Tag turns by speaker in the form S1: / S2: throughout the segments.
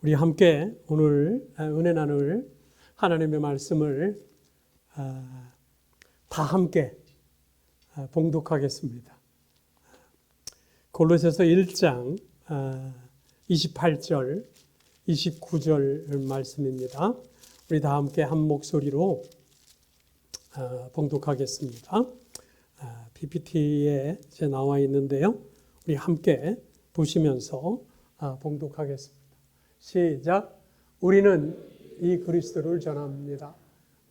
S1: 우리 함께 오늘 은혜 나눌 하나님의 말씀을 다 함께 봉독하겠습니다. 골로새서 1장 28절, 29절 말씀입니다. 우리 다 함께 한 목소리로 봉독하겠습니다. PPT에 이제 나와 있는데요. 우리 함께 보시면서 봉독하겠습니다. 시작. 우리는 이 그리스도를 전합니다.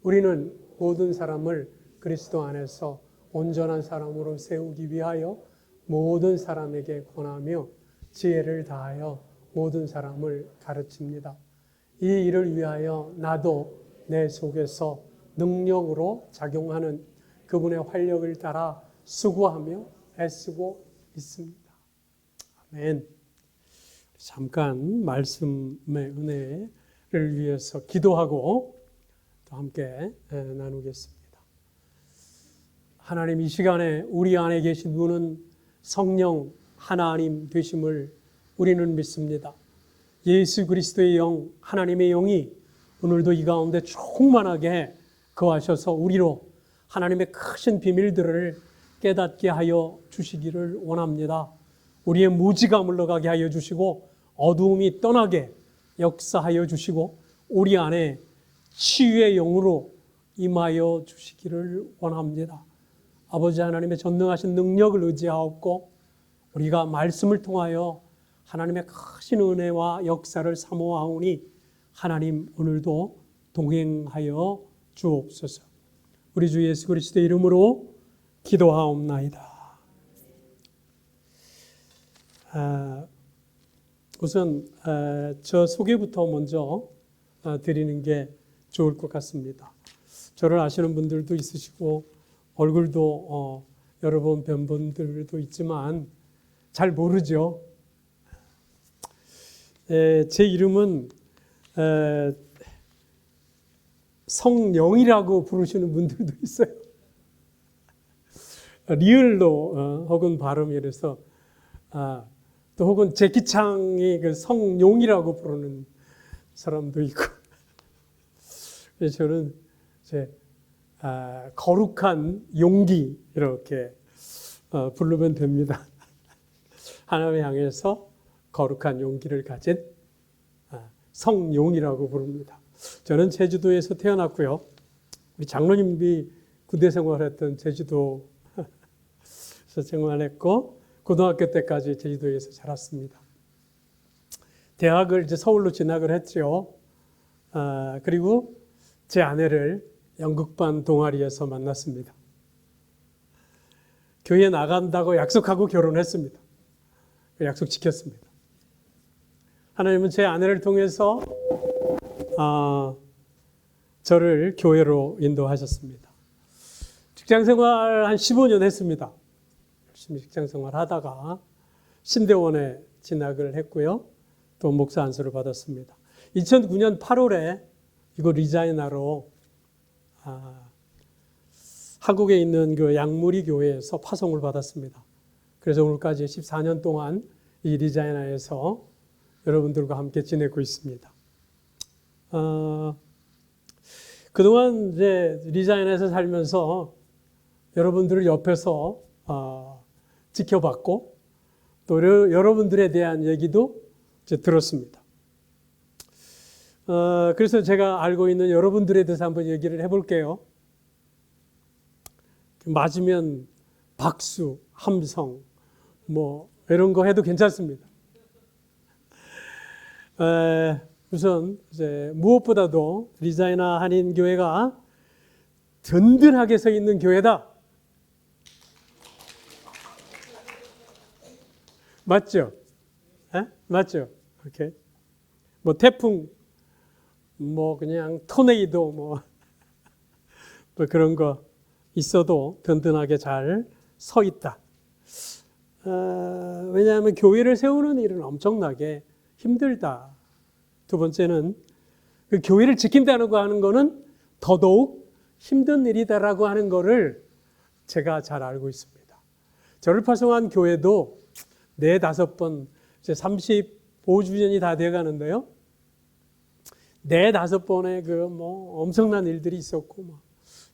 S1: 우리는 모든 사람을 그리스도 안에서 온전한 사람으로 세우기 위하여 모든 사람에게 권하며 지혜를 다하여 모든 사람을 가르칩니다. 이 일을 위하여 나도 내 속에서 능력으로 작용하는 그분의 활력을 따라 수고하며 애쓰고 있습니다. 아멘. 잠깐 말씀의 은혜를 위해서 기도하고 또 함께 나누겠습니다. 하나님, 이 시간에 우리 안에 계신 분은 성령 하나님 되심을 우리는 믿습니다. 예수 그리스도의 영, 하나님의 영이 오늘도 이 가운데 충만하게 거하셔서 우리로 하나님의 크신 비밀들을 깨닫게 하여 주시기를 원합니다. 우리의 무지가 물러가게 하여 주시고 어두움이 떠나게 역사하여 주시고 우리 안에 치유의 영으로 임하여 주시기를 원합니다. 아버지 하나님의 전능하신 능력을 의지하옵고 우리가 말씀을 통하여 하나님의 크신 은혜와 역사를 사모하오니 하나님 오늘도 동행하여 주옵소서. 우리 주 예수 그리스도의 이름으로 기도하옵나이다. 우선 저 소개부터 먼저 드리는 게 좋을 것 같습니다. 저를 아시는 분들도 있으시고 얼굴도 여러 번 뵌 분들도 있지만 잘 모르죠. 제 이름은 성령이라고 부르시는 분들도 있어요. 리을로 혹은 발음이 이래서 또 혹은 제키창이 그 성용이라고 부르는 사람도 있고 저는 이제 거룩한 용기 이렇게 부르면 됩니다. 하나님을 향해서 거룩한 용기를 가진 성용이라고 부릅니다. 저는 제주도에서 태어났고요. 우리 장로님이 군대 생활했던 제주도에서 생활했고 고등학교 때까지 제주도에서 자랐습니다. 대학을 이제 서울로 진학을 했죠. 그리고 제 아내를 연극반 동아리에서 만났습니다. 교회 나간다고 약속하고 결혼했습니다. 약속 지켰습니다. 하나님은 제 아내를 통해서 저를 교회로 인도하셨습니다. 직장생활 한 15년 했습니다. 열심히 직장생활 하다가 신대원에 진학을 했고요. 또 목사 안수를 받았습니다. 2009년 8월에 이거 리자인하러 한국에 있는 그 양무리 교회에서 파송을 받았습니다. 그래서 오늘까지 14년 동안 이 리자이나에서 여러분들과 함께 지내고 있습니다. 그동안 이제 리자이나에서 살면서 여러분들을 옆에서 지켜봤고 또 여러분들에 대한 얘기도 이제 들었습니다. 그래서 제가 알고 있는 여러분들에 대해서 한번 얘기를 해볼게요. 맞으면 박수, 함성, 뭐 이런 거 해도 괜찮습니다. 우선 이제 무엇보다도 리자이나 한인교회가 든든하게 서 있는 교회다. 맞죠? 맞죠? 오케이. 뭐 태풍, 뭐 그냥 토네이도 뭐 그런 거 있어도 든든하게 잘 서 있다. 왜냐하면 교회를 세우는 일은 엄청나게 힘들다. 두 번째는 그 교회를 지킨다는 거 하는 거는 더더욱 힘든 일이다라고 하는 거를 제가 잘 알고 있습니다. 저를 파송한 교회도 4-5번 이제 35주년이 다 돼가는데요. 4-5번의 그 뭐 엄청난 일들이 있었고, 막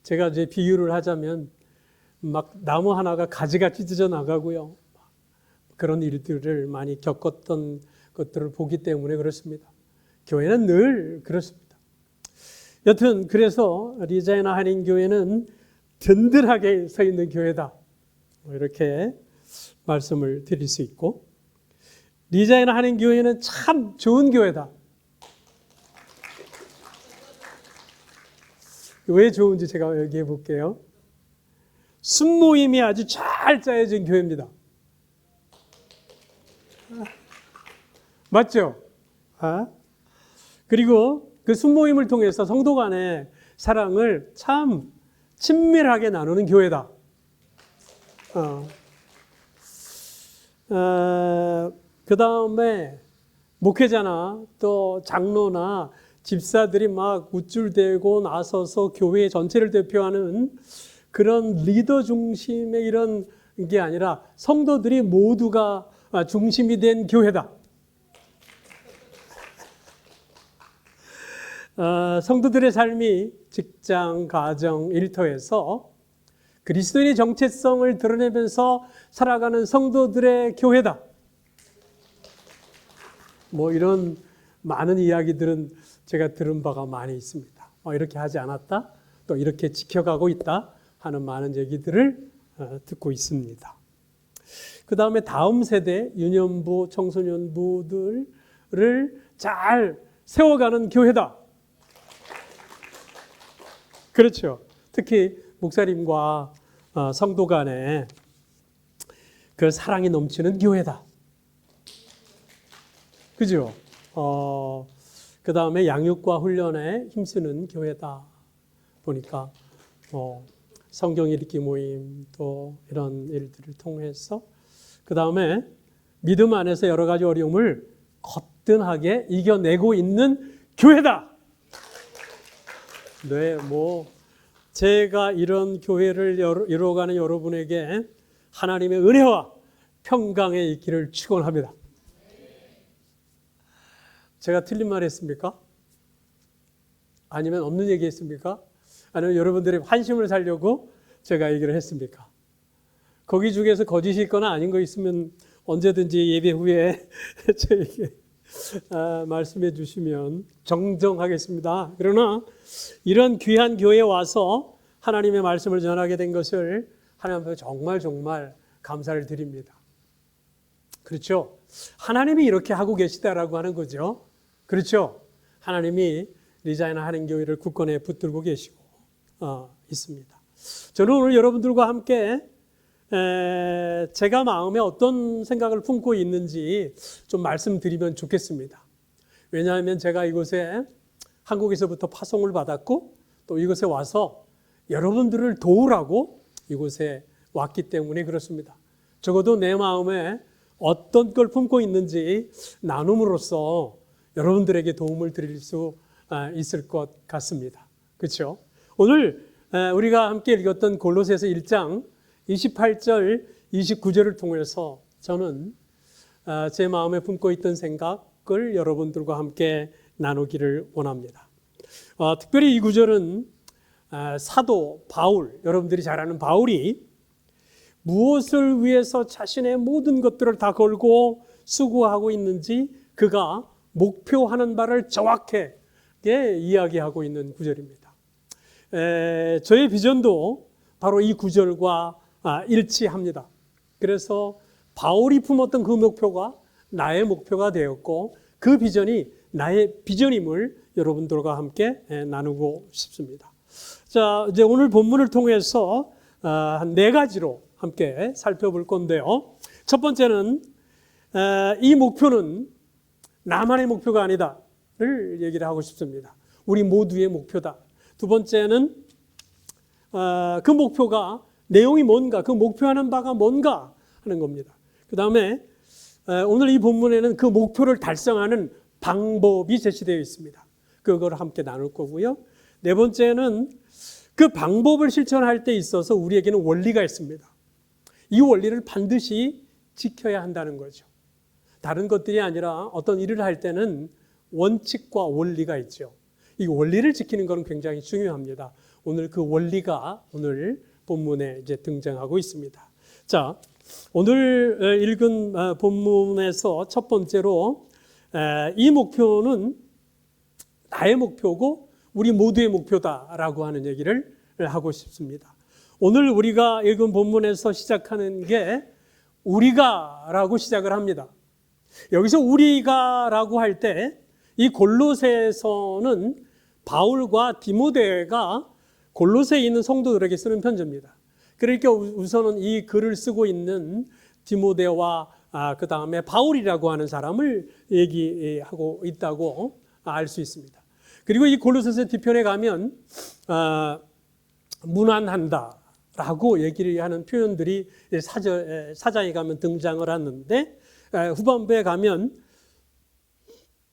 S1: 제가 이제 비유를 하자면 막 나무 하나가 가지가 찢어져 나가고요. 그런 일들을 많이 겪었던 것들을 보기 때문에 그렇습니다. 교회는 늘 그렇습니다. 여튼 그래서 리자이나 한인교회는 든든하게 서 있는 교회다, 이렇게 말씀을 드릴 수 있고, 리자이나 한인교회는 참 좋은 교회다. 왜 좋은지 제가 얘기해 볼게요. 순모임이 아주 잘 짜여진 교회입니다. 맞죠? 그리고 그 순모임을 통해서 성도 간의 사랑을 참 친밀하게 나누는 교회다. 그 다음에 목회자나 또 장로나 집사들이 막 우쭐대고 나서서 교회 전체를 대표하는 그런 리더 중심의 이런 게 아니라 성도들이 모두가 중심이 된 교회다. 성도들의 삶이 직장, 가정, 일터에서 그리스도인의 정체성을 드러내면서 살아가는 성도들의 교회다. 뭐 이런 많은 이야기들은 제가 들은 바가 많이 있습니다. 이렇게 하지 않았다, 또 이렇게 지켜가고 있다 하는 많은 얘기들을 듣고 있습니다. 그 다음에 다음 세대 유년부, 청소년부들을 잘 세워가는 교회다. 그렇죠. 특히 목사님과 성도 간에 그 사랑이 넘치는 교회다. 그죠? 그 다음에 양육과 훈련에 힘쓰는 교회다. 보니까 성경 읽기 모임 또 이런 일들을 통해서, 그 다음에 믿음 안에서 여러 가지 어려움을 거뜬하게 이겨내고 있는 교회다. 네, 뭐 제가 이런 교회를 이루어가는 여러분에게 하나님의 은혜와 평강에 있기를 축원합니다. 제가 틀린 말 했습니까? 아니면 없는 얘기 했습니까? 아니면 여러분들의 환심을 살려고 제가 얘기를 했습니까? 거기 중에서 거짓이 있거나 아닌 거 있으면 언제든지 예배 후에 저에게 말씀해 주시면 정정하겠습니다. 그러나 이런 귀한 교회에 와서 하나님의 말씀을 전하게 된 것을 하나님 앞에 정말 감사를 드립니다. 그렇죠? 하나님이 이렇게 하고 계시다라고 하는 거죠. 그렇죠? 하나님이 리자이나 한인교회를 굳건히 붙들고 계시고 있습니다. 저는 오늘 여러분들과 함께 제가 마음에 어떤 생각을 품고 있는지 좀 말씀드리면 좋겠습니다. 왜냐하면 제가 이곳에 한국에서부터 파송을 받았고 또 이곳에 와서 여러분들을 도우라고 이곳에 왔기 때문에 그렇습니다. 적어도 내 마음에 어떤 걸 품고 있는지 나눔으로써 여러분들에게 도움을 드릴 수 있을 것 같습니다. 그렇죠? 오늘 우리가 함께 읽었던 골로새서 1장 28절, 29절을 통해서 저는 제 마음에 품고 있던 생각을 여러분들과 함께 나누기를 원합니다. 특별히 이 구절은 사도 바울, 여러분들이 잘 아는 바울이 무엇을 위해서 자신의 모든 것들을 다 걸고 수고하고 있는지 그가 목표하는 바를 정확하게 이야기하고 있는 구절입니다. 저의 비전도 바로 이 구절과 일치합니다. 그래서 바울이 품었던 그 목표가 나의 목표가 되었고 그 비전이 나의 비전임을 여러분들과 함께 나누고 싶습니다. 자, 이제 오늘 본문을 통해서 한 4가지로 함께 살펴볼 건데요. 첫 번째는 이 목표는 나만의 목표가 아니다를 얘기를 하고 싶습니다. 우리 모두의 목표다. 두 번째는 그 목표가 내용이 뭔가, 그 목표하는 바가 뭔가 하는 겁니다. 그 다음에 오늘 이 본문에는 그 목표를 달성하는 방법이 제시되어 있습니다. 그걸 함께 나눌 거고요. 네 번째는 그 방법을 실천할 때 있어서 우리에게는 원리가 있습니다. 이 원리를 반드시 지켜야 한다는 거죠. 다른 것들이 아니라 어떤 일을 할 때는 원칙과 원리가 있죠. 이 원리를 지키는 것은 굉장히 중요합니다. 오늘 그 원리가 오늘 본문에 이제 등장하고 있습니다. 자, 오늘 읽은 본문에서 첫 번째로 이 목표는 나의 목표고 우리 모두의 목표다라고 하는 얘기를 하고 싶습니다. 오늘 우리가 읽은 본문에서 시작하는 게 우리가라고 시작을 합니다. 여기서 우리가라고 할 때 이 골로새서는 바울과 디모데가 골로새에 있는 성도들에게 쓰는 편지입니다. 그러니까 우선은 이 글을 쓰고 있는 디모데와 그 다음에 바울이라고 하는 사람을 얘기하고 있다고 알 수 있습니다. 그리고 이 골로새서 뒤편에 가면 문안한다라고 얘기를 하는 표현들이 사장에 가면 등장을 하는데 후반부에 가면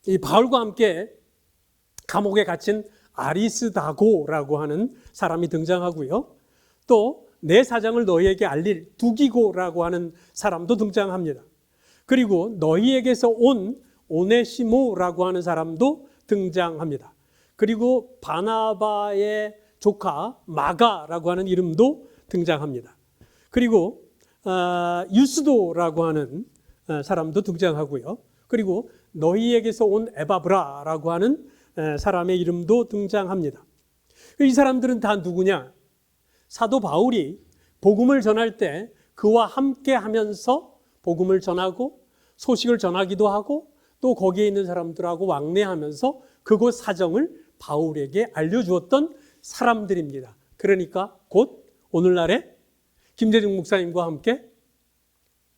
S1: 이 바울과 함께 감옥에 갇힌 아리스다고라고 하는 사람이 등장하고요. 또 내 사정을 너희에게 알릴 두기고라고 하는 사람도 등장합니다. 그리고 너희에게서 온 오네시모라고 하는 사람도 등장합니다. 그리고 바나바의 조카 마가라고 하는 이름도 등장합니다. 그리고 유스도라고 하는 사람도 등장하고요. 그리고 너희에게서 온 에바브라라고 하는 사람의 이름도 등장합니다. 이 사람들은 다 누구냐? 사도 바울이 복음을 전할 때 그와 함께 하면서 복음을 전하고 소식을 전하기도 하고 또 거기에 있는 사람들하고 왕래하면서 그곳 사정을 바울에게 알려주었던 사람들입니다. 그러니까 곧 오늘날에 김대중 목사님과 함께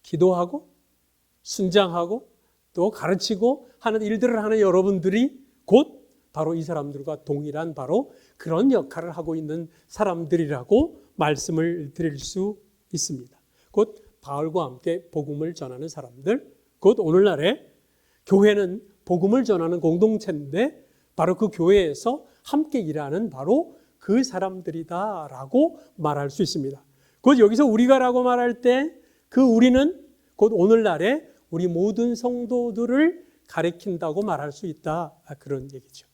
S1: 기도하고 순장하고 또 가르치고 하는 일들을 하는 여러분들이 곧 바로 이 사람들과 동일한 바로 그런 역할을 하고 있는 사람들이라고 말씀을 드릴 수 있습니다. 곧 바울과 함께 복음을 전하는 사람들, 곧 오늘날에 교회는 복음을 전하는 공동체인데 바로 그 교회에서 함께 일하는 바로 그 사람들이다라고 말할 수 있습니다. 곧 여기서 우리가라고 말할 때 그 우리는 곧 오늘날에 우리 모든 성도들을 가리킨다고 말할 수 있다. 그런 얘기죠.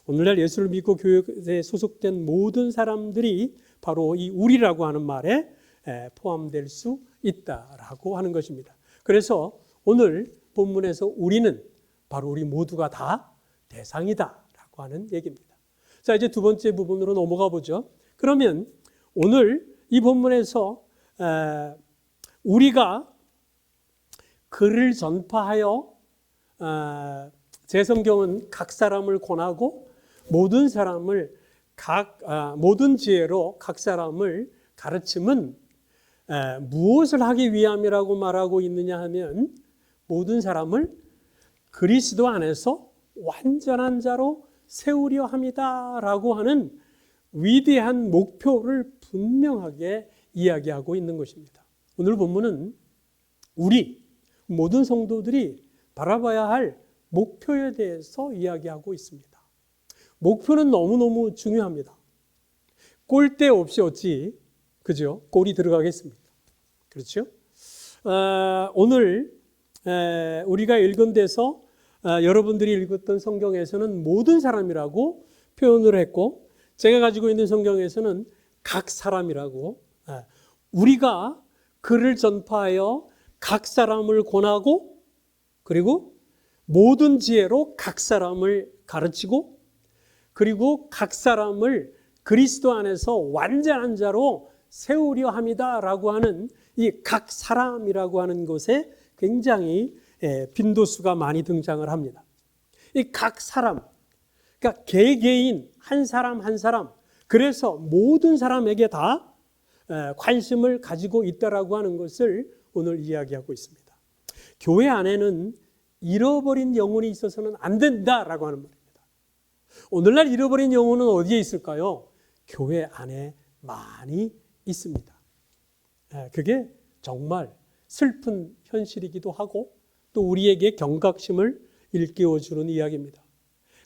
S1: 오늘날 예수를 믿고 교회에 소속된 모든 사람들이 바로 이 우리라고 하는 말에 포함될 수 있다라고 하는 것입니다. 그래서 오늘 본문에서 우리는 바로 우리 모두가 다 대상이다라고 하는 얘기입니다. 자, 이제 두 번째 부분으로 넘어가 보죠. 그러면 오늘 이 본문에서 우리가 글을 전파하여 제 성경은 각 사람을 권하고 모든 사람을 모든 지혜로 각 사람을 가르침은 무엇을 하기 위함이라고 말하고 있느냐 하면 모든 사람을 그리스도 안에서 완전한 자로 세우려 함이다라고 하는 위대한 목표를 분명하게 이야기하고 있는 것입니다. 오늘 본문은 우리 모든 성도들이 바라봐야 할 목표에 대해서 이야기하고 있습니다. 목표는 너무너무 중요합니다. 꼴대 없이 어찌 그죠? 꼴이 들어가겠습니까? 그렇죠? 오늘 우리가 읽은 데서 여러분들이 읽었던 성경에서는 모든 사람이라고 표현을 했고 제가 가지고 있는 성경에서는 각 사람이라고 우리가 글을 전파하여 각 사람을 권하고 그리고 모든 지혜로 각 사람을 가르치고 그리고 각 사람을 그리스도 안에서 완전한 자로 세우려 합니다라고 하는 이 각 사람이라고 하는 것에 굉장히 빈도수가 많이 등장을 합니다. 이 각 사람, 그러니까 개개인 한 사람 한 사람, 그래서 모든 사람에게 다 관심을 가지고 있다라고 하는 것을 오늘 이야기하고 있습니다. 교회 안에는 잃어버린 영혼이 있어서는 안 된다라고 하는 말입니다. 오늘날 잃어버린 영혼은 어디에 있을까요? 교회 안에 많이 있습니다. 그게 정말 슬픈 현실이기도 하고 또 우리에게 경각심을 일깨워주는 이야기입니다.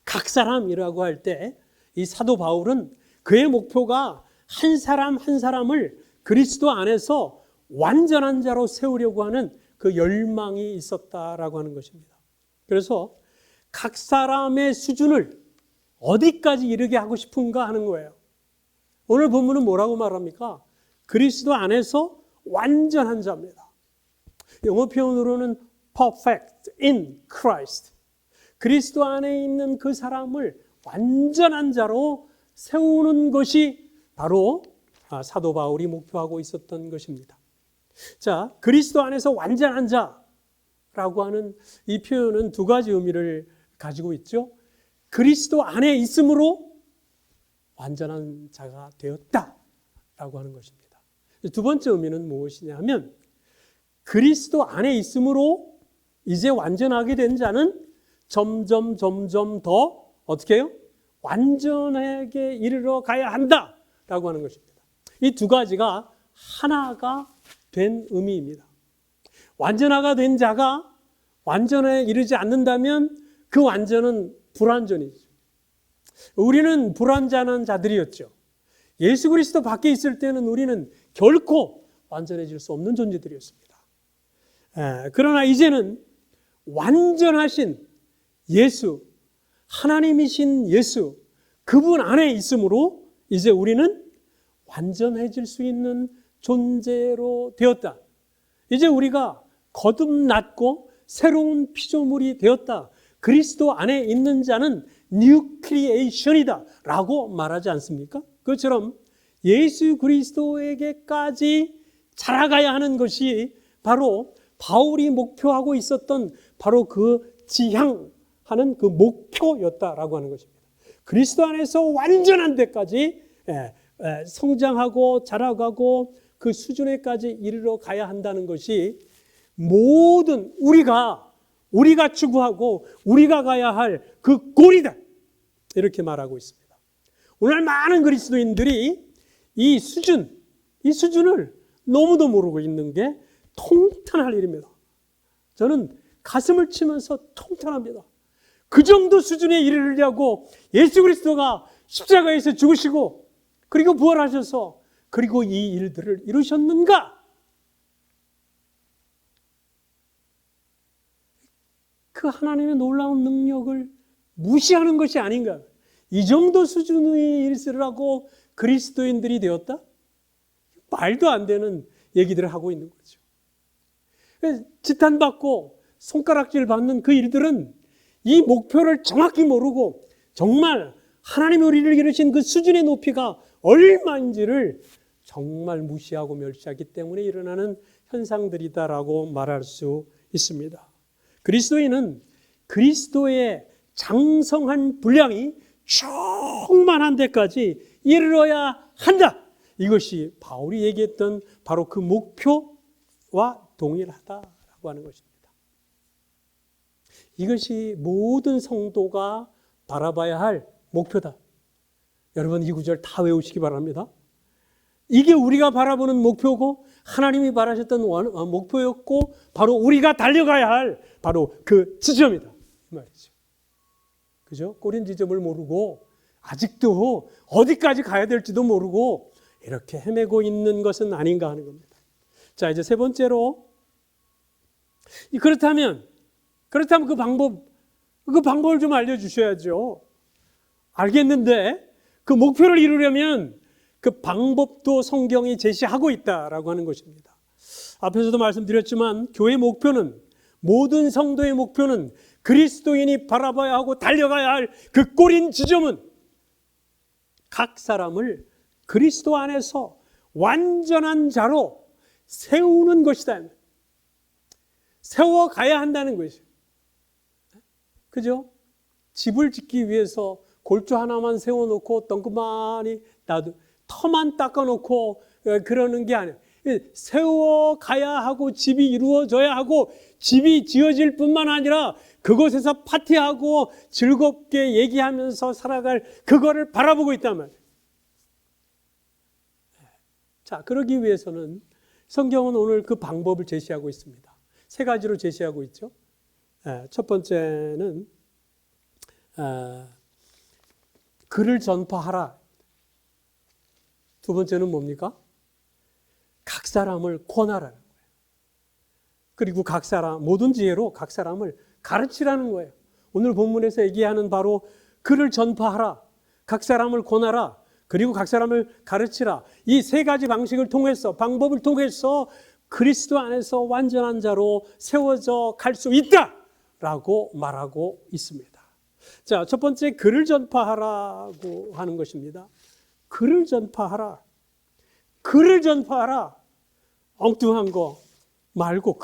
S1: 각 사람이라고 할 때 이 사도 바울은 그의 목표가 한 사람 한 사람을 그리스도 안에서 완전한 자로 세우려고 하는 그 열망이 있었다라고 하는 것입니다. 그래서 각 사람의 수준을 어디까지 이르게 하고 싶은가 하는 거예요. 오늘 본문은 뭐라고 말합니까? 그리스도 안에서 완전한 자입니다. 영어 표현으로는 perfect in Christ. 그리스도 안에 있는 그 사람을 완전한 자로 세우는 것이 바로 사도 바울이 목표하고 있었던 것입니다. 자, 그리스도 안에서 완전한 자라고 하는 이 표현은 두 가지 의미를 가지고 있죠. 그리스도 안에 있음으로 완전한 자가 되었다라고 하는 것입니다. 두 번째 의미는 무엇이냐면 그리스도 안에 있음으로 이제 완전하게 된 자는 점점 더 어떻게 해요? 완전하게 이르러 가야 한다라고 하는 것입니다. 이 두 가지가 하나가 된 의미입니다. 완전하가 된 자가 완전에 이르지 않는다면 그 완전은 불완전이죠. 우리는 불완전한 자들이었죠. 예수 그리스도 밖에 있을 때는 우리는 결코 완전해질 수 없는 존재들이었습니다. 그러나 이제는 완전하신 예수, 하나님이신 예수, 그분 안에 있으므로 이제 우리는 완전해질 수 있는 존재로 되었다. 이제 우리가 거듭났고 새로운 피조물이 되었다. 그리스도 안에 있는 자는 뉴 크리에이션이다 라고 말하지 않습니까? 그것처럼 예수 그리스도에게까지 자라가야 하는 것이 바로 바울이 목표하고 있었던 바로 그 지향하는 그 목표였다라고 하는 것입니다. 그리스도 안에서 완전한 데까지 성장하고 자라가고 그 수준에까지 이르러 가야 한다는 것이 모든 우리가 추구하고 우리가 가야 할 그 꼴이다. 이렇게 말하고 있습니다. 오늘 많은 그리스도인들이 이 수준을 너무도 모르고 있는 게 통탄할 일입니다. 저는 가슴을 치면서 통탄합니다. 그 정도 수준에 이르려고 예수 그리스도가 십자가에서 죽으시고 그리고 부활하셔서 그리고 이 일들을 이루셨는가? 그 하나님의 놀라운 능력을 무시하는 것이 아닌가? 이 정도 수준의 일을 하고 그리스도인들이 되었다? 말도 안 되는 얘기들을 하고 있는 거죠. 지탄받고 손가락질 받는 그 일들은 이 목표를 정확히 모르고 정말 하나님이 우리를 이루신 그 수준의 높이가 얼마인지를 정말 무시하고 멸시하기 때문에 일어나는 현상들이다라고 말할 수 있습니다. 그리스도인은 그리스도의 장성한 분량이 충만한 데까지 이르러야 한다. 이것이 바울이 얘기했던 바로 그 목표와 동일하다라고 하는 것입니다. 이것이 모든 성도가 바라봐야 할 목표다. 여러분 이 구절 다 외우시기 바랍니다. 이게 우리가 바라보는 목표고 하나님이 바라셨던 목표였고 바로 우리가 달려가야 할 바로 그 지점이다. 이 말이죠. 그죠? 꼬린 지점을 모르고 아직도 어디까지 가야 될지도 모르고 이렇게 헤매고 있는 것은 아닌가 하는 겁니다. 자, 이제 세 번째로 그렇다면 그 방법을 좀 알려주셔야죠. 알겠는데 그 목표를 이루려면 그 방법도 성경이 제시하고 있다라고 하는 것입니다. 앞에서도 말씀드렸지만 교회의 목표는 모든 성도의 목표는 그리스도인이 바라봐야 하고 달려가야 할 그 꼬린 지점은 각 사람을 그리스도 안에서 완전한 자로 세우는 것이다. 세워가야 한다는 것이죠. 그죠? 집을 짓기 위해서 골조 하나만 세워놓고 덩그마니 놔두 터만 닦아놓고 그러는 게 아니에요. 세워가야 하고 집이 이루어져야 하고 집이 지어질 뿐만 아니라 그곳에서 파티하고 즐겁게 얘기하면서 살아갈 그거를 바라보고 있단 말이에요. 자, 그러기 위해서는 성경은 오늘 그 방법을 제시하고 있습니다. 세 가지로 제시하고 있죠. 첫 번째는 글을 전파하라. 두 번째는 뭡니까? 각 사람을 권하라는 거예요. 그리고 모든 지혜로 각 사람을 가르치라는 거예요. 오늘 본문에서 얘기하는 바로 그를 전파하라, 각 사람을 권하라, 그리고 각 사람을 가르치라. 이 세 가지 방식을 통해서, 방법을 통해서 그리스도 안에서 완전한 자로 세워져 갈 수 있다라고 말하고 있습니다. 자, 첫 번째, 그를 전파하라고 하는 것입니다. 그를 전파하라. 그를 전파하라. 엉뚱한 거 말고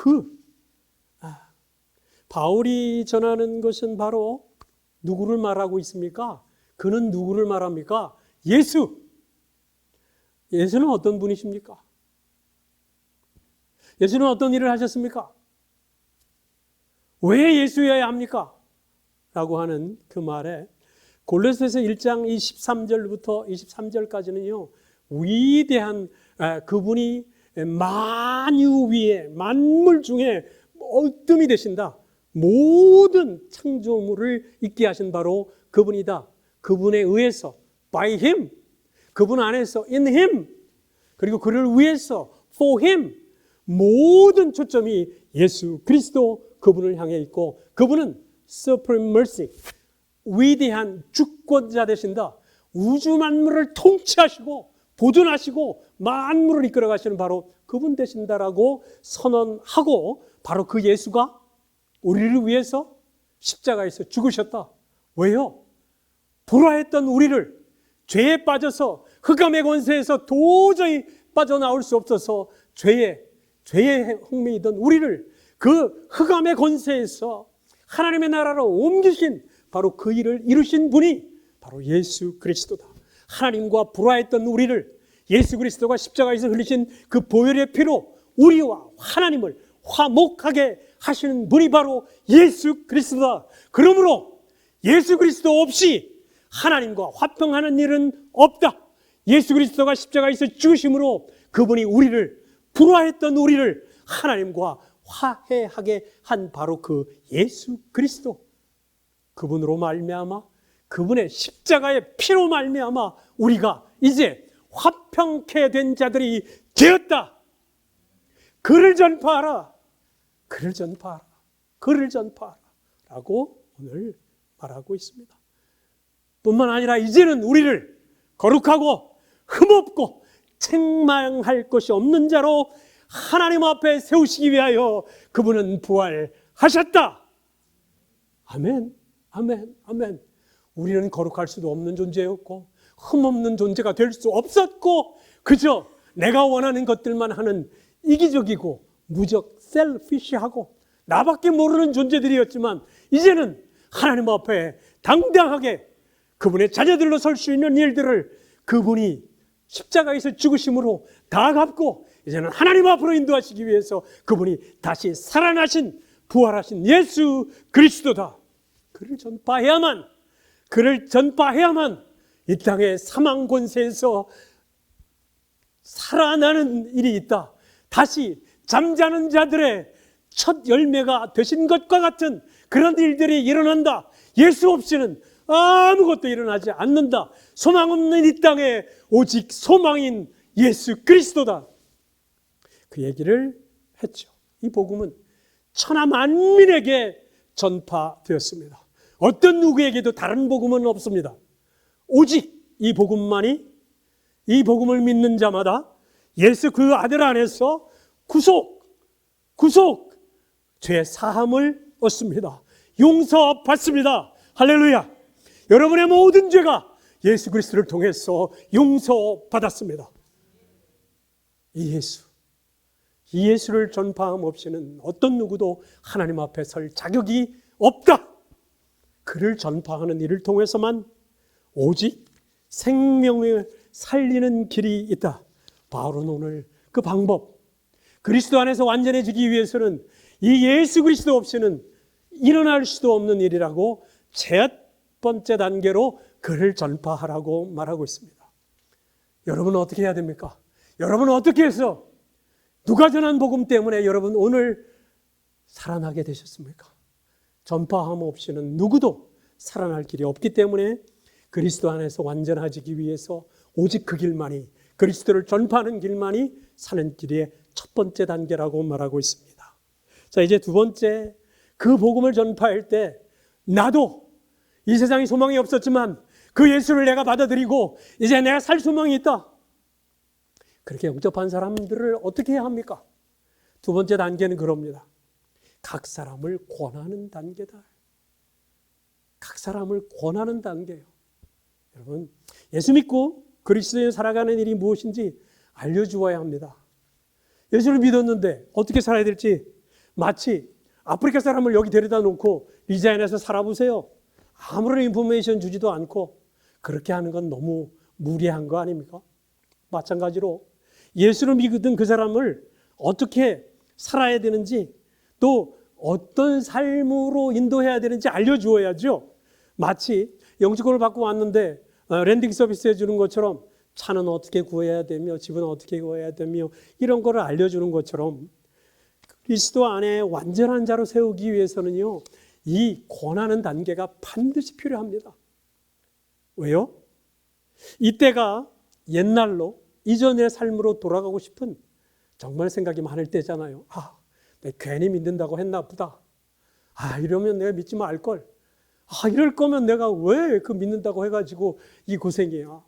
S1: 바울이 전하는 것은 바로 누구를 말하고 있습니까? 그는 누구를 말합니까? 예수. 예수는 어떤 분이십니까? 예수는 어떤 일을 하셨습니까? 왜 예수여야 합니까? 라고 하는 그 말에 골로새서 1장 23절부터 23절까지는요, 위대한 그분이 만유 위에, 만물 중에 얼뜸이 되신다. 모든 창조물을 있게 하신 바로 그분이다. 그분에 의해서 by him, 그분 안에서 in him, 그리고 그를 위해서 for him, 모든 초점이 예수 그리스도 그분을 향해 있고, 그분은 supreme mercy, 위대한 주권자 되신다. 우주 만물을 통치하시고 보존하시고 만물을 이끌어 가시는 바로 그분 되신다라고 선언하고, 바로 그 예수가 우리를 위해서 십자가에서 죽으셨다. 왜요? 불화했던 우리를, 죄에 빠져서 흑암의 권세에서 도저히 빠져나올 수 없어서 죄에 얽매이던 우리를 그 흑암의 권세에서 하나님의 나라로 옮기신 바로 그 일을 이루신 분이 바로 예수 그리스도다. 하나님과 불화했던 우리를 예수 그리스도가 십자가에서 흘리신 그 보혈의 피로 우리와 하나님을 화목하게 하시는 분이 바로 예수 그리스도다. 그러므로 예수 그리스도 없이 하나님과 화평하는 일은 없다. 예수 그리스도가 십자가에서 죽으심으로 그분이 우리를, 불화했던 우리를 하나님과 화해하게 한 바로 그 예수 그리스도, 그분으로 말미암아, 그분의 십자가의 피로 말미암아 우리가 이제 화평케 된 자들이 되었다. 그를 전파하라. 그를 전파하라. 그를 전파하라 라고 오늘 말하고 있습니다. 뿐만 아니라 이제는 우리를 거룩하고 흠없고 책망할 것이 없는 자로 하나님 앞에 세우시기 위하여 그분은 부활하셨다. 아멘, 아멘, 아멘. 우리는 거룩할 수도 없는 존재였고 흠없는 존재가 될 수 없었고, 그저 내가 원하는 것들만 하는 이기적이고 무적 셀피시하고 나밖에 모르는 존재들이었지만, 이제는 하나님 앞에 당당하게 그분의 자녀들로 설 수 있는 일들을 그분이 십자가에서 죽으심으로 다 갚고, 이제는 하나님 앞으로 인도하시기 위해서 그분이 다시 살아나신, 부활하신 예수 그리스도다. 그를 전파해야만 이 땅의 사망 권세에서 살아나는 일이 있다. 다시 잠자는 자들의 첫 열매가 되신 것과 같은 그런 일들이 일어난다. 예수 없이는 아무것도 일어나지 않는다. 소망 없는 이 땅에 오직 소망인 예수 그리스도다. 그 얘기를 했죠. 이 복음은 천하 만민에게 전파되었습니다. 어떤 누구에게도 다른 복음은 없습니다. 오직 이 복음만이, 이 복음을 믿는 자마다 예수 그 아들 안에서 구속, 죄 사함을 얻습니다. 용서받습니다. 할렐루야. 여러분의 모든 죄가 예수 그리스도를 통해서 용서받았습니다. 이 예수를 전파함 없이는 어떤 누구도 하나님 앞에 설 자격이 없다. 그를 전파하는 일을 통해서만 오직 생명을 살리는 길이 있다. 바울은 오늘 그 방법, 그리스도 안에서 완전해지기 위해서는 이 예수 그리스도 없이는 일어날 수도 없는 일이라고 첫 번째 단계로 그를 전파하라고 말하고 있습니다. 여러분은 어떻게 해야 됩니까? 여러분은 어떻게 해서, 누가 전한 복음 때문에 여러분 오늘 살아나게 되셨습니까? 전파함 없이는 누구도 살아날 길이 없기 때문에 그리스도 안에서 완전해지기 위해서 오직 그 길만이, 그리스도를 전파하는 길만이 사는 길의 첫 번째 단계라고 말하고 있습니다. 자, 이제 두 번째, 그 복음을 전파할 때 나도 이 세상에 소망이 없었지만 그 예수를 내가 받아들이고 이제 내가 살 소망이 있다. 그렇게 영접한 사람들을 어떻게 해야 합니까? 두 번째 단계는 그럽니다. 각 사람을 권하는 단계다. 각 사람을 권하는 단계예요. 여러분, 예수 믿고 그리스도인으로 살아가는 일이 무엇인지 알려주어야 합니다. 예수를 믿었는데 어떻게 살아야 될지, 마치 아프리카 사람을 여기 데려다 놓고 리자인에서 살아보세요. 아무런 인포메이션 주지도 않고 그렇게 하는 건 너무 무리한 거 아닙니까? 마찬가지로 예수를 믿은 그 사람을 어떻게 살아야 되는지, 또 어떤 삶으로 인도해야 되는지 알려주어야죠. 마치 영주권을 받고 왔는데 랜딩 서비스 해주는 것처럼 차는 어떻게 구해야 되며 집은 어떻게 구해야 되며 이런 거를 알려주는 것처럼 그리스도 안에 완전한 자로 세우기 위해서는요, 이 권하는 단계가 반드시 필요합니다. 왜요? 이때가 옛날로 이전의 삶으로 돌아가고 싶은 정말 생각이 많을 때잖아요. 내가 괜히 믿는다고 했나 보다. 이러면 내가 믿지 말걸. 이럴 거면 내가 왜 그 믿는다고 해가지고 이 고생이야.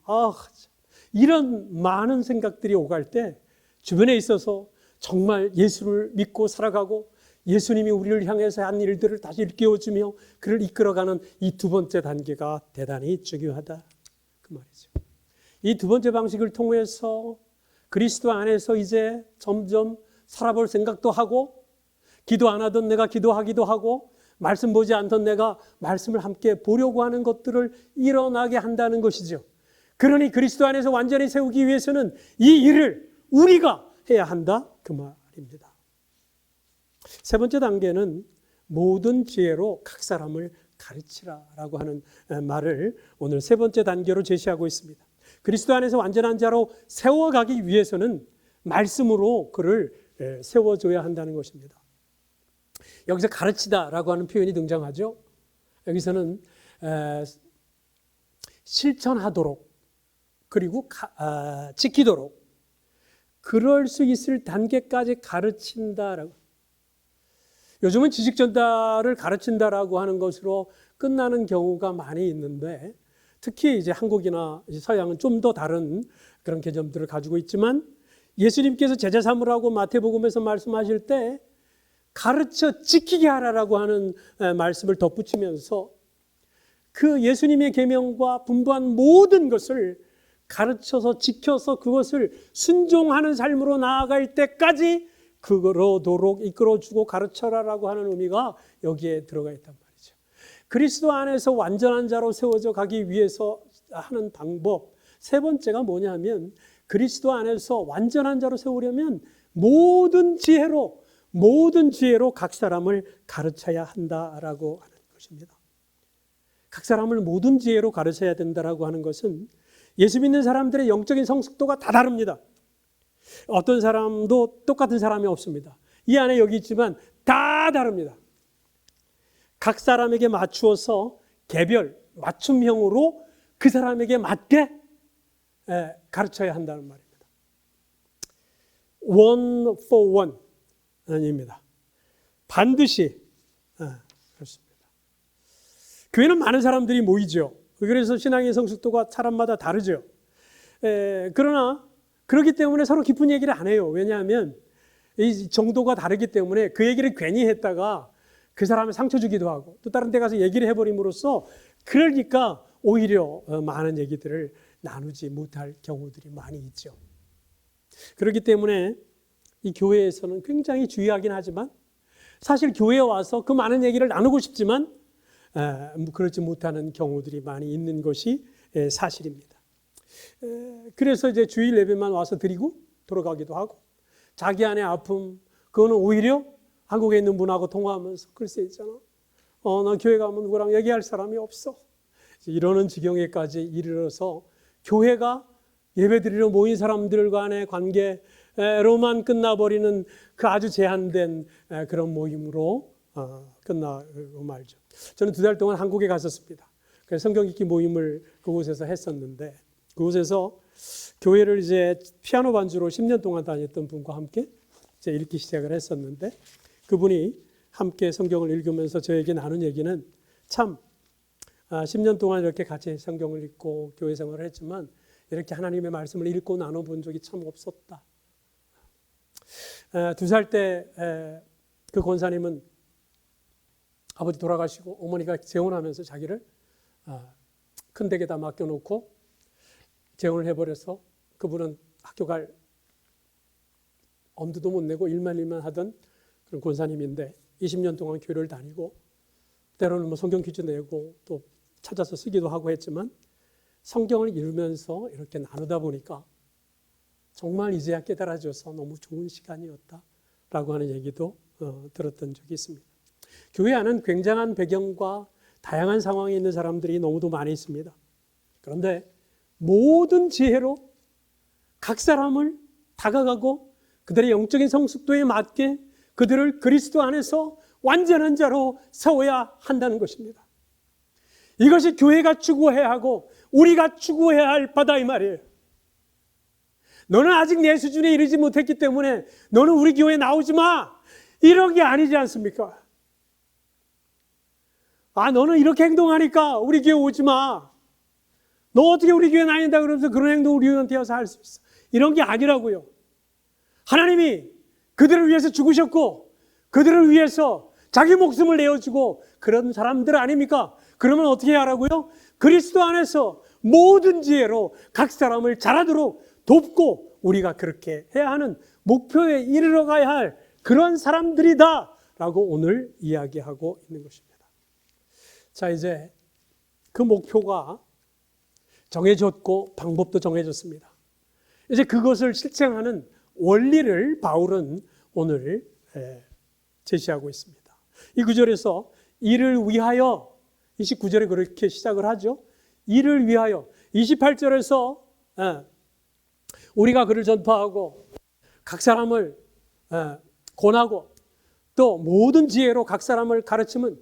S1: 이런 많은 생각들이 오갈 때 주변에 있어서 정말 예수를 믿고 살아가고 예수님이 우리를 향해서 한 일들을 다시 일깨워주며 그를 이끌어가는 이 두 번째 단계가 대단히 중요하다. 그 말이죠. 이 두 번째 방식을 통해서 그리스도 안에서 이제 점점 살아볼 생각도 하고, 기도 안 하던 내가 기도하기도 하고, 말씀 보지 않던 내가 말씀을 함께 보려고 하는 것들을 일어나게 한다는 것이죠. 그러니 그리스도 안에서 완전히 세우기 위해서는 이 일을 우리가 해야 한다. 그 말입니다. 세 번째 단계는 모든 지혜로 각 사람을 가르치라라고 하는 말을 오늘 세 번째 단계로 제시하고 있습니다. 그리스도 안에서 완전한 자로 세워가기 위해서는 말씀으로 그를 세워줘야 한다는 것입니다. 여기서 가르치다라고 하는 표현이 등장하죠. 여기서는 실천하도록 그리고 지키도록 그럴 수 있을 단계까지 가르친다라고. 요즘은 지식 전달을 가르친다라고 하는 것으로 끝나는 경우가 많이 있는데, 특히 이제 한국이나 서양은 좀 더 다른 그런 개념들을 가지고 있지만, 예수님께서 제자 삼으라고 마태복음에서 말씀하실 때 가르쳐 지키게 하라라고 하는 말씀을 덧붙이면서 그 예수님의 계명과 분부한 모든 것을 가르쳐서 지켜서 그것을 순종하는 삶으로 나아갈 때까지 그러도록 이끌어주고 가르쳐라라고 하는 의미가 여기에 들어가 있단 말이죠. 그리스도 안에서 완전한 자로 세워져 가기 위해서 하는 방법 세 번째가 뭐냐면, 그리스도 안에서 완전한 자로 세우려면 모든 지혜로 각 사람을 가르쳐야 한다라고 하는 것입니다. 각 사람을 모든 지혜로 가르쳐야 된다라고 하는 것은 예수 믿는 사람들의 영적인 성숙도가 다 다릅니다. 어떤 사람도 똑같은 사람이 없습니다. 이 안에 여기 있지만 다 다릅니다. 각 사람에게 맞추어서 개별, 맞춤형으로 그 사람에게 맞게 가르쳐야 한다는 말입니다. One for one 아닙니다. 반드시 그렇습니다. 교회는 많은 사람들이 모이죠. 그래서 신앙의 성숙도가 사람마다 다르죠. 그러나 그렇기 때문에 서로 깊은 얘기를 안 해요. 왜냐하면 이 정도가 다르기 때문에 그 얘기를 괜히 했다가 그 사람을 상처 주기도 하고 또 다른 데 가서 얘기를 해버림으로써 그러니까 오히려 많은 얘기들을 나누지 못할 경우들이 많이 있죠. 그렇기 때문에 이 교회에서는 굉장히 주의하긴 하지만 사실 교회에 와서 그 많은 얘기를 나누고 싶지만 그렇지 못하는 경우들이 많이 있는 것이 사실입니다. 그래서 이제 주일 예배만 와서 드리고 돌아가기도 하고, 자기 안의 아픔 그거는 오히려 한국에 있는 분하고 통화하면서 글쎄 있잖아, 나 교회 가면 누구랑 얘기할 사람이 없어, 이러는 지경에까지 이르러서 교회가 예배드리러 모인 사람들 간의 관계로만 끝나버리는 그 아주 제한된 그런 모임으로 끝나고 말죠. 저는 2달 동안 한국에 갔었습니다. 그래서 성경 읽기 모임을 그곳에서 했었는데, 그곳에서 교회를 이제 피아노 반주로 10년 동안 다녔던 분과 함께 이제 읽기 시작을 했었는데, 그분이 함께 성경을 읽으면서 저에게 나눈 얘기는 참 10년 동안 이렇게 같이 성경을 읽고 교회 생활을 했지만 이렇게 하나님의 말씀을 읽고 나눠본 적이 참 없었다. 2살 때 그 권사님은 아버지 돌아가시고 어머니가 재혼하면서 자기를 큰 댁에다 맡겨놓고 재혼을 해버려서 그분은 학교 갈 엄두도 못 내고 일만 하던 그런 권사님인데 20년 동안 교회를 다니고 때로는 뭐 성경 퀴즈 내고 또 찾아서 쓰기도 하고 했지만 성경을 읽으면서 이렇게 나누다 보니까 정말 이제야 깨달아져서 너무 좋은 시간이었다라고 하는 얘기도 들었던 적이 있습니다. 교회 안은 굉장한 배경과 다양한 상황에 있는 사람들이 너무도 많이 있습니다. 그런데 모든 지혜로 각 사람을 다가가고 그들의 영적인 성숙도에 맞게 그들을 그리스도 안에서 완전한 자로 세워야 한다는 것입니다. 이것이 교회가 추구해야 하고 우리가 추구해야 할 바다 이 말이에요. 너는 아직 내 수준에 이르지 못했기 때문에 너는 우리 교회에 나오지 마. 이런 게 아니지 않습니까? 너는 이렇게 행동하니까 우리 교회 오지 마. 너 어떻게 우리 교회 다닌다 그러면서 그런 행동 우리한테 와서 할 수 있어. 이런 게 아니라고요. 하나님이 그들을 위해서 죽으셨고 그들을 위해서 자기 목숨을 내어주고 그런 사람들 아닙니까? 그러면 어떻게 하라고요? 그리스도 안에서 모든 지혜로 각 사람을 잘하도록 돕고 우리가 그렇게 해야 하는 목표에 이르러 가야 할 그런 사람들이다 라고 오늘 이야기하고 있는 것입니다. 자, 이제 그 목표가 정해졌고 방법도 정해졌습니다. 이제 그것을 실행하는 원리를 바울은 오늘 제시하고 있습니다. 이 구절에서 이를 위하여 29절에 그렇게 시작을 하죠. 이를 위하여 28절에서 우리가 그를 전파하고 각 사람을 권하고 또 모든 지혜로 각 사람을 가르치면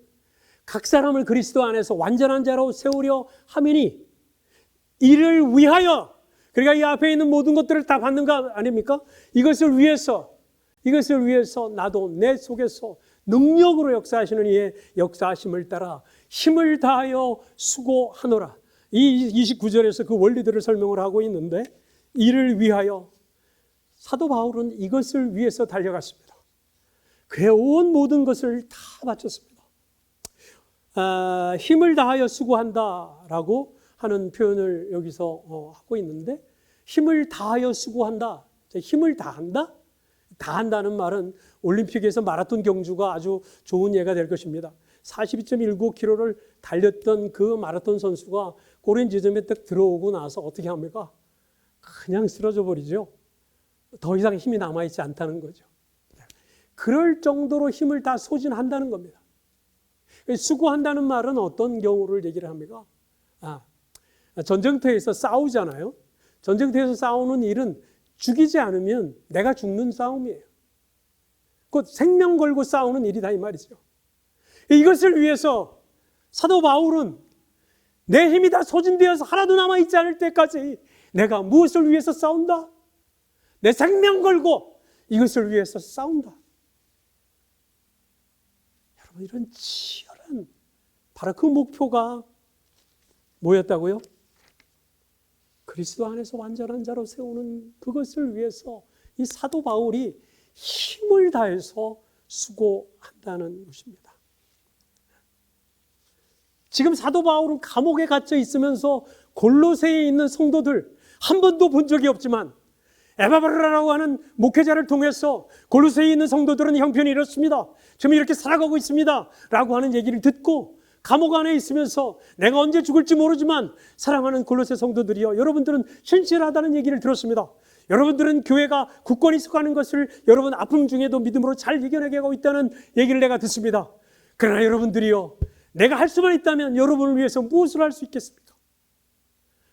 S1: 각 사람을 그리스도 안에서 완전한 자로 세우려 함이니 이를 위하여 그러니까 이 앞에 있는 모든 것들을 다 받는 거 아닙니까? 이것을 위해서 나도 내 속에서 능력으로 역사하시는 이의 역사하심을 따라 힘을 다하여 수고하노라. 이 29절에서 그 원리들을 설명을 하고 있는데 이를 위하여 사도 바울은 이것을 위해서 달려갔습니다. 그의 온 모든 것을 다 바쳤습니다. 힘을 다하여 수고한다라고 하는 표현을 여기서 하고 있는데 힘을 다하여 수고한다. 힘을 다한다? 다한다는 말은 올림픽에서 마라톤 경주가 아주 좋은 예가 될 것입니다. 42.19km를 달렸던 그 마라톤 선수가 고른 지점에 딱 들어오고 나서 어떻게 합니까? 그냥 쓰러져 버리죠. 더 이상 힘이 남아있지 않다는 거죠. 그럴 정도로 힘을 다 소진한다는 겁니다. 수고한다는 말은 어떤 경우를 얘기를 합니까? 전쟁터에서 싸우잖아요. 전쟁터에서 싸우는 일은 죽이지 않으면 내가 죽는 싸움이에요. 곧 생명 걸고 싸우는 일이다 이 말이죠. 이것을 위해서 사도 바울은 내 힘이 다 소진되어서 하나도 남아있지 않을 때까지 내가 무엇을 위해서 싸운다? 내 생명 걸고 이것을 위해서 싸운다. 여러분 이런 치열한 바로 그 목표가 뭐였다고요? 그리스도 안에서 완전한 자로 세우는 그것을 위해서 이 사도 바울이 힘을 다해서 수고한다는 것입니다. 지금 사도 바울은 감옥에 갇혀 있으면서 골로새에 있는 성도들 한 번도 본 적이 없지만 에바브라라고 하는 목회자를 통해서 골로새에 있는 성도들은 형편이 이렇습니다. 지금 이렇게 살아가고 있습니다. 라고 하는 얘기를 듣고 감옥 안에 있으면서 내가 언제 죽을지 모르지만 사랑하는 골로새 성도들이여 여러분들은 신실하다는 얘기를 들었습니다. 여러분들은 교회가 굳건히 서가는 것을 여러분 아픔 중에도 믿음으로 잘 이겨내게 하고 있다는 얘기를 내가 듣습니다. 그러나 여러분들이요 내가 할 수만 있다면 여러분을 위해서 무엇을 할 수 있겠습니까?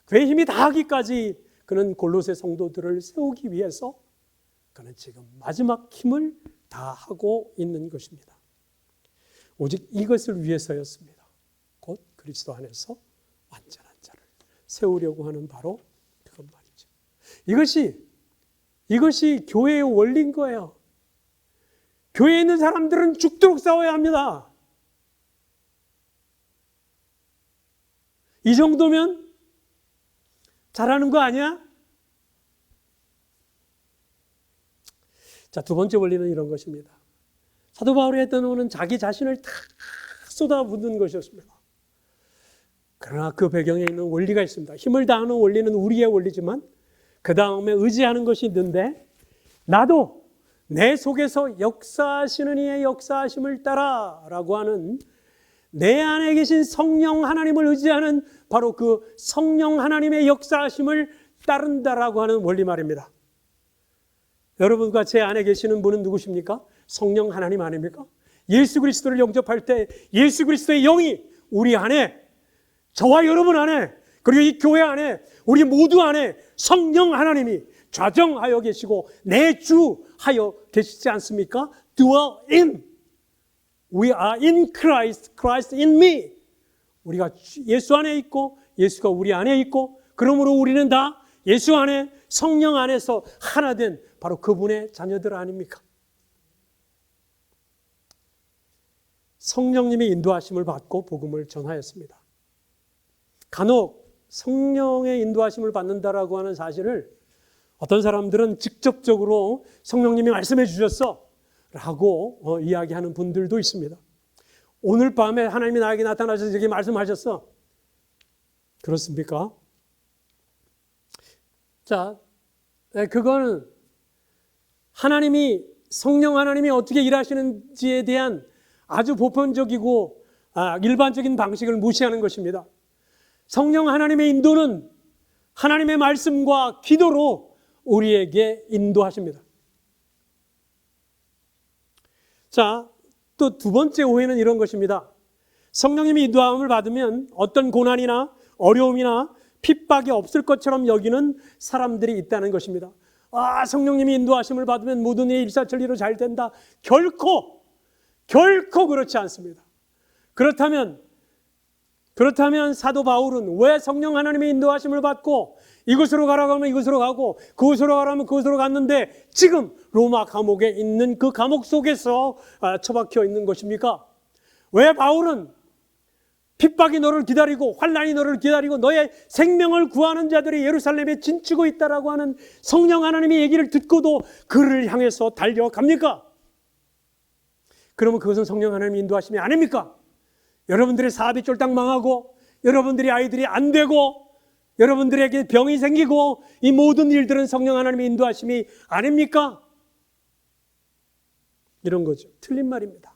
S1: 그의 힘이 다하기까지 그는 골로새 성도들을 세우기 위해서 그는 지금 마지막 힘을 다하고 있는 것입니다. 오직 이것을 위해서였습니다. 곧 그리스도 안에서 완전한 자를 세우려고 하는 바로 그것 말이죠. 이것이 교회의 원리인 거예요. 교회에 있는 사람들은 죽도록 싸워야 합니다. 이 정도면 잘하는 거 아니야? 자, 두 번째 원리는 이런 것입니다. 사도 바울이 했던 것은 자기 자신을 다 쏟아붓는 것이었습니다. 그러나 그 배경에 있는 원리가 있습니다. 힘을 다하는 원리는 우리의 원리지만 그 다음에 의지하는 것이 있는데, 나도 내 속에서 역사하시는 이의 역사하심을 따라 라고 하는 내 안에 계신 성령 하나님을 의지하는 바로 그 성령 하나님의 역사하심을 따른다라고 하는 원리 말입니다. 여러분과 제 안에 계시는 분은 누구십니까? 성령 하나님 아닙니까? 예수 그리스도를 영접할 때 예수 그리스도의 영이 우리 안에, 저와 여러분 안에, 그리고 이 교회 안에, 우리 모두 안에 성령 하나님이 좌정하여 계시고 내주하여 계시지 않습니까? Dwell in. We are in Christ, Christ in me. 우리가 예수 안에 있고 예수가 우리 안에 있고, 그러므로 우리는 다 예수 안에 성령 안에서 하나 된 바로 그분의 자녀들 아닙니까? 성령님의 인도하심을 받고 복음을 전하였습니다. 간혹 성령의 인도하심을 받는다라고 하는 사실을 어떤 사람들은 직접적으로 성령님이 말씀해 주셨어 라고 이야기하는 분들도 있습니다. 오늘 밤에 하나님이 나에게 나타나셔서 이렇게 말씀하셨어. 그렇습니까? 자, 그거는 성령 하나님이 어떻게 일하시는지에 대한 아주 보편적이고 일반적인 방식을 무시하는 것입니다. 성령 하나님의 인도는 하나님의 말씀과 기도로 우리에게 인도하십니다. 자, 또 두 번째 오해는 이런 것입니다. 성령님이 인도함을 받으면 어떤 고난이나 어려움이나 핍박이 없을 것처럼 여기는 사람들이 있다는 것입니다. 성령님이 인도하심을 받으면 모든 일이 일사천리로 잘 된다. 결코 그렇지 않습니다. 그렇다면 사도 바울은 왜 성령 하나님의 인도하심을 받고 이곳으로 가라고 하면 이곳으로 가고 그곳으로 가라면 그곳으로 갔는데 지금 로마 감옥에 있는 그 감옥 속에서 처박혀 있는 것입니까? 왜 바울은 핍박이 너를 기다리고 환난이 너를 기다리고 너의 생명을 구하는 자들이 예루살렘에 진치고 있다라고 하는 성령 하나님의 얘기를 듣고도 그를 향해서 달려갑니까? 그러면 그것은 성령 하나님의 인도하심이 아닙니까? 여러분들의 사업이 쫄딱 망하고 여러분들의 아이들이 안 되고 여러분들에게 병이 생기고 이 모든 일들은 성령 하나님의 인도하심이 아닙니까? 이런 거죠. 틀린 말입니다.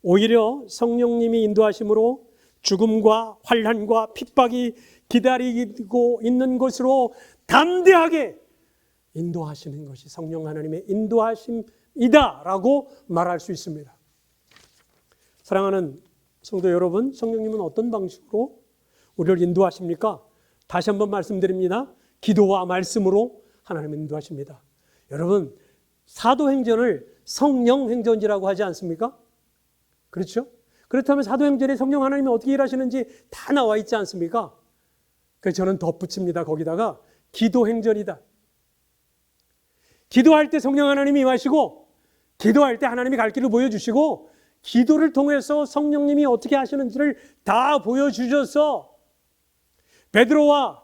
S1: 오히려 성령님이 인도하심으로 죽음과 환난과 핍박이 기다리고 있는 곳으로 담대하게 인도하시는 것이 성령 하나님의 인도하심이다라고 말할 수 있습니다. 사랑하는 성도 여러분, 성령님은 어떤 방식으로 우리를 인도하십니까? 다시 한번 말씀드립니다. 기도와 말씀으로 하나님은 인도하십니다. 여러분, 사도행전을 성령행전이라고 하지 않습니까? 그렇죠? 그렇다면 사도행전에 성령 하나님이 어떻게 일하시는지 다 나와 있지 않습니까? 그래서 저는 덧붙입니다. 거기다가 기도행전이다. 기도할 때 성령 하나님이 임하시고 기도할 때 하나님이 갈 길을 보여주시고 기도를 통해서 성령님이 어떻게 하시는지를 다 보여주셔서 베드로와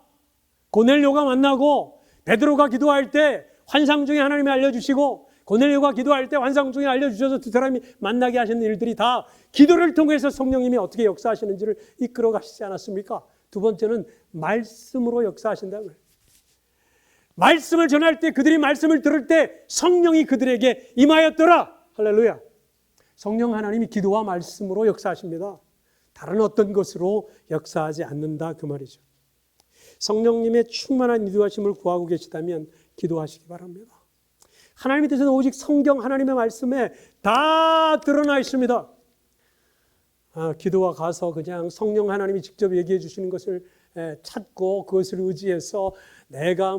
S1: 고넬료가 만나고 베드로가 기도할 때 환상 중에 하나님이 알려주시고 고넬료가 기도할 때 환상 중에 알려주셔서 두 사람이 만나게 하시는 일들이 다 기도를 통해서 성령님이 어떻게 역사하시는지를 이끌어 가시지 않았습니까? 두 번째는 말씀으로 역사하신다고요. 말씀을 전할 때 그들이 말씀을 들을 때 성령이 그들에게 임하였더라. 할렐루야. 성령 하나님이 기도와 말씀으로 역사하십니다. 다른 어떤 것으로 역사하지 않는다 그 말이죠. 성령님의 충만한 인도하심을 구하고 계시다면 기도하시기 바랍니다. 하나님의 뜻은 오직 성경 하나님의 말씀에 다 드러나 있습니다. 기도와 가서 그냥 성령 하나님이 직접 얘기해 주시는 것을 찾고 그것을 의지해서 내가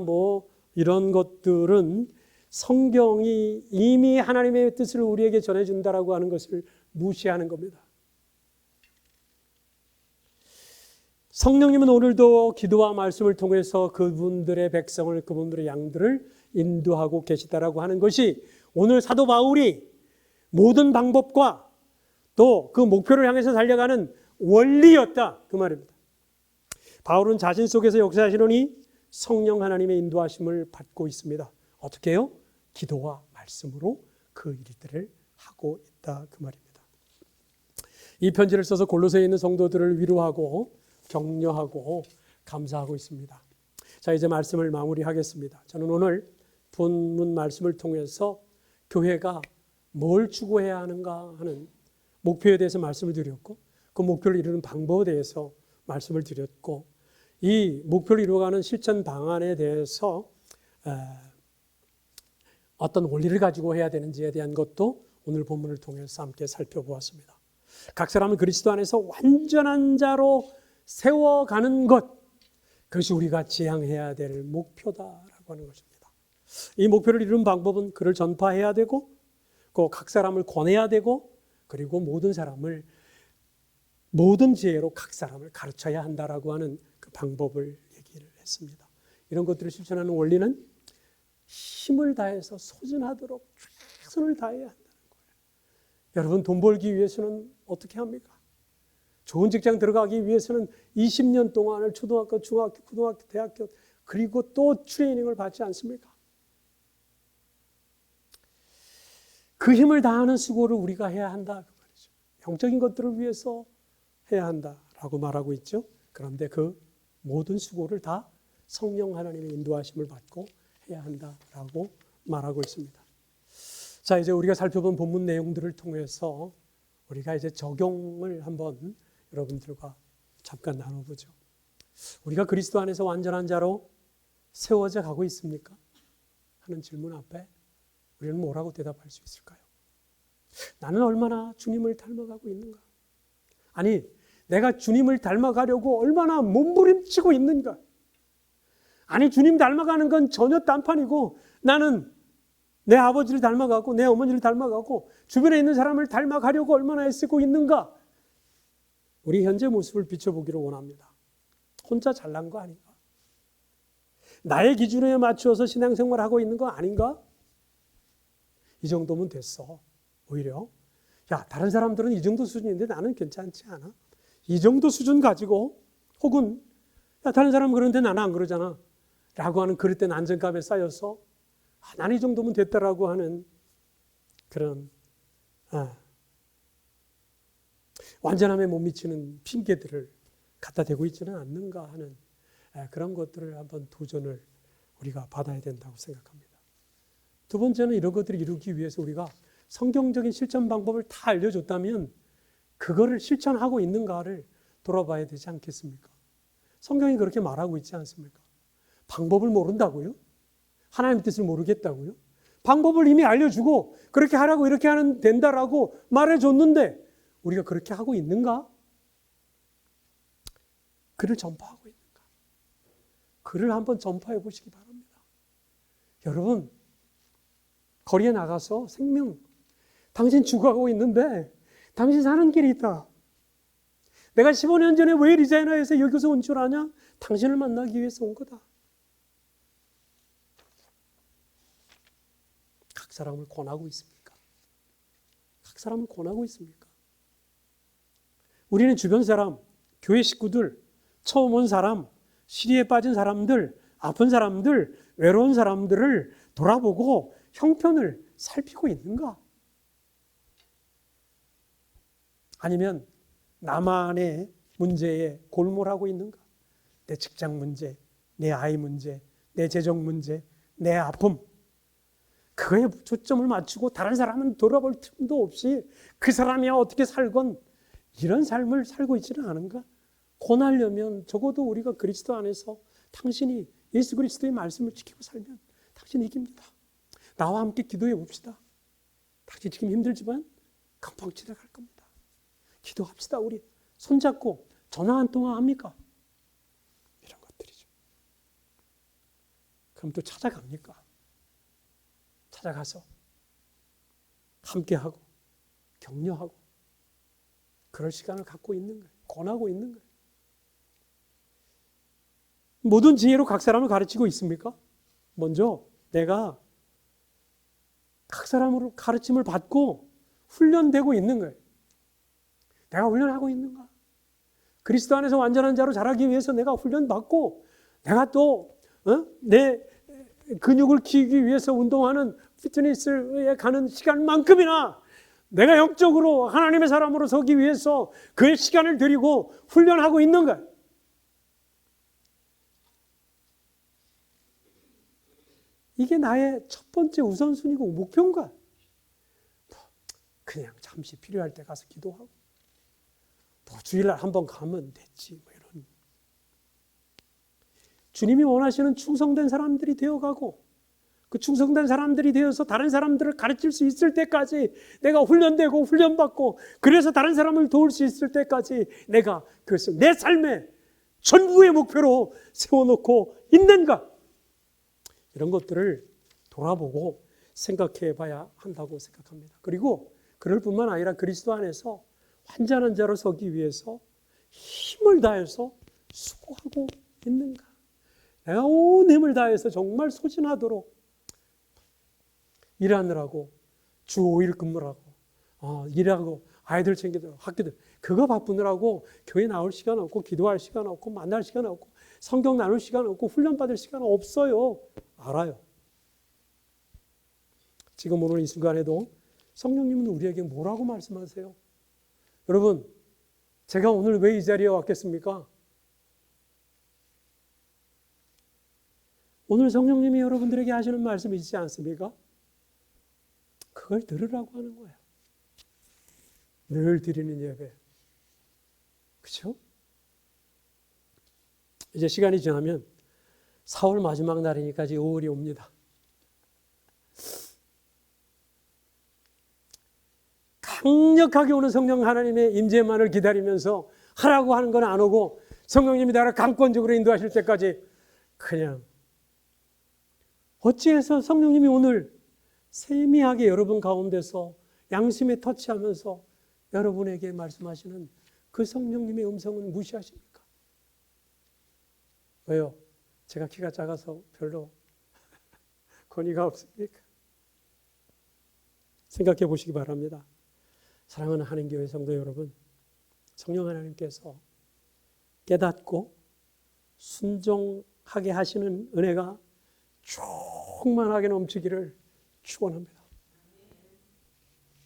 S1: 이런 것들은 성경이 이미 하나님의 뜻을 우리에게 전해준다라고 하는 것을 무시하는 겁니다. 성령님은 오늘도 기도와 말씀을 통해서 그분들의 백성을, 그분들의 양들을 인도하고 계시다라고 하는 것이 오늘 사도 바울이 모든 방법과 또 그 목표를 향해서 달려가는 원리였다 그 말입니다. 바울은 자신 속에서 역사하시노니 성령 하나님의 인도하심을 받고 있습니다. 어떻게 해요? 기도와 말씀으로 그 일들을 하고 있다 그 말입니다. 이 편지를 써서 골로새에 있는 성도들을 위로하고 격려하고 감사하고 있습니다. 자, 이제 말씀을 마무리하겠습니다. 저는 오늘 본문 말씀을 통해서 교회가 뭘 추구해야 하는가 하는 목표에 대해서 말씀을 드렸고, 그 목표를 이루는 방법에 대해서 말씀을 드렸고, 이 목표를 이루어가는 실천 방안에 대해서 어떤 원리를 가지고 해야 되는지에 대한 것도 오늘 본문을 통해서 함께 살펴보았습니다. 각 사람은 그리스도 안에서 완전한 자로 세워가는 것, 그것이 우리가 지향해야 될 목표다라고 하는 것입니다. 이 목표를 이루는 방법은 그를 전파해야 되고, 각 사람을 권해야 되고, 그리고 모든 사람을 모든 지혜로 각 사람을 가르쳐야 한다라고 하는 그 방법을 얘기를 했습니다. 이런 것들을 실천하는 원리는 힘을 다해서 소진하도록 최선을 다해야 한다는 거예요. 여러분, 돈 벌기 위해서는 어떻게 합니까? 좋은 직장 들어가기 위해서는 20년 동안을 초등학교, 중학교, 고등학교, 대학교 그리고 또 트레이닝을 받지 않습니까? 그 힘을 다하는 수고를 우리가 해야 한다 그 말이죠. 영적인 것들을 위해서 해야 한다라고 말하고 있죠. 그런데 그 모든 수고를 다 성령 하나님의 인도하심을 받고 해야 한다라고 말하고 있습니다. 자, 이제 우리가 살펴본 본문 내용들을 통해서 우리가 이제 적용을 한번 여러분들과 잠깐 나눠보죠. 우리가 그리스도 안에서 완전한 자로 세워져 가고 있습니까? 하는 질문 앞에 우리는 뭐라고 대답할 수 있을까요? 나는 얼마나 주님을 닮아가고 있는가? 아니, 내가 주님을 닮아가려고 얼마나 몸부림치고 있는가? 아니, 주님 닮아가는 건 전혀 딴판이고 나는 내 아버지를 닮아가고 내 어머니를 닮아가고 주변에 있는 사람을 닮아가려고 얼마나 애쓰고 있는가? 우리 현재 모습을 비춰보기를 원합니다. 혼자 잘난 거 아닌가? 나의 기준에 맞추어서 신앙생활을 하고 있는 거 아닌가? 이 정도면 됐어. 오히려 야, 다른 사람들은 이 정도 수준인데 나는 괜찮지 않아? 이 정도 수준 가지고 혹은 야, 다른 사람은 그런데 나는 안 그러잖아 라고 하는 그릇된 안정감에 쌓여서 나는 이 정도면 됐다라고 하는 그런 완전함에 못 미치는 핑계들을 갖다 대고 있지는 않는가 하는 그런 것들을 한번 도전을 우리가 받아야 된다고 생각합니다. 두 번째는 이런 것들을 이루기 위해서 우리가 성경적인 실천 방법을 다 알려줬다면 그거를 실천하고 있는가를 돌아봐야 되지 않겠습니까? 성경이 그렇게 말하고 있지 않습니까? 방법을 모른다고요? 하나님의 뜻을 모르겠다고요? 방법을 이미 알려주고 그렇게 하라고 이렇게 하면 된다라고 말해줬는데 우리가 그렇게 하고 있는가? 그를 전파하고 있는가? 그를 한번 전파해 보시기 바랍니다. 여러분, 거리에 나가서 생명, 당신 죽어가고 있는데 당신 사는 길이 있다. 내가 15년 전에 왜 리자이너에서 여기서 온 줄 아냐? 당신을 만나기 위해서 온 거다. 각 사람을 권하고 있습니까? 각 사람을 권하고 있습니까? 우리는 주변 사람, 교회 식구들, 처음 온 사람, 시리에 빠진 사람들, 아픈 사람들, 외로운 사람들을 돌아보고 형편을 살피고 있는가? 아니면 나만의 문제에 골몰하고 있는가? 내 직장 문제, 내 아이 문제, 내 재정 문제, 내 아픔, 그거에 초점을 맞추고 다른 사람은 돌아볼 틈도 없이 그 사람이 어떻게 살건 이런 삶을 살고 있지는 않은가? 권하려면 적어도 우리가 그리스도 안에서 당신이 예수 그리스도의 말씀을 지키고 살면 당신이 이깁니다. 나와 함께 기도해 봅시다. 당신 지금 힘들지만 금방 지나갈 겁니다. 기도합시다. 우리 손잡고 전화 한 통화 합니까? 이런 것들이죠. 그럼 또 찾아갑니까? 찾아가서 함께하고 격려하고 그럴 시간을 갖고 있는 거예요. 권하고 있는 거예요. 모든 지혜로 각 사람을 가르치고 있습니까? 먼저 내가 각 사람으로 가르침을 받고 훈련되고 있는 거예요. 내가 훈련하고 있는가? 그리스도 안에서 완전한 자로 자라기 위해서 내가 훈련받고 내가 또 내 근육을 키우기 위해서 운동하는 피트니스에 가는 시간만큼이나 내가 영적으로 하나님의 사람으로 서기 위해서 그의 시간을 들이고 훈련하고 있는가? 이게 나의 첫 번째 우선순위고 목표인가? 그냥 잠시 필요할 때 가서 기도하고 또 주일날 한번 가면 됐지 뭐 이런. 주님이 원하시는 충성된 사람들이 되어가고 그 충성된 사람들이 되어서 다른 사람들을 가르칠 수 있을 때까지 내가 훈련되고 훈련받고 그래서 다른 사람을 도울 수 있을 때까지 내가 그것을 내 삶의 전부의 목표로 세워놓고 있는가? 이런 것들을 돌아보고 생각해 봐야 한다고 생각합니다. 그리고 그럴 뿐만 아니라 그리스도 안에서 완전한 자로 서기 위해서 힘을 다해서 수고하고 있는가? 내가 온 힘을 다해서 정말 소진하도록 일하느라고 주 5일 근무를 하고 일하고 아이들 챙기느라고 학교들 그거 바쁘느라고 교회 나올 시간 없고 기도할 시간 없고 만날 시간 없고 성경 나눌 시간 없고 훈련 받을 시간 없어요. 알아요. 지금 오늘 이 순간에도 성령님은 우리에게 뭐라고 말씀하세요? 여러분, 제가 오늘 왜 이 자리에 왔겠습니까? 오늘 성령님이 여러분들에게 하시는 말씀이 있지 않습니까? 그걸 들으라고 하는 거예요. 늘 드리는 예배. 그렇죠? 이제 시간이 지나면 4월 마지막 날이니까 이제 5월이 옵니다. 강력하게 오는 성령 하나님의 임재만을 기다리면서 하라고 하는 건 안 오고 성령님이 나를 강권적으로 인도하실 때까지 그냥 어찌해서 성령님이 오늘 세미하게 여러분 가운데서 양심에 터치하면서 여러분에게 말씀하시는 그 성령님의 음성은 무시하십니까? 왜요? 제가 키가 작아서 별로 권위가 없습니까? 생각해 보시기 바랍니다. 사랑하는 한인교회 성도 여러분, 성령 하나님께서 깨닫고 순종하게 하시는 은혜가 충만하게 넘치기를 축원합니다.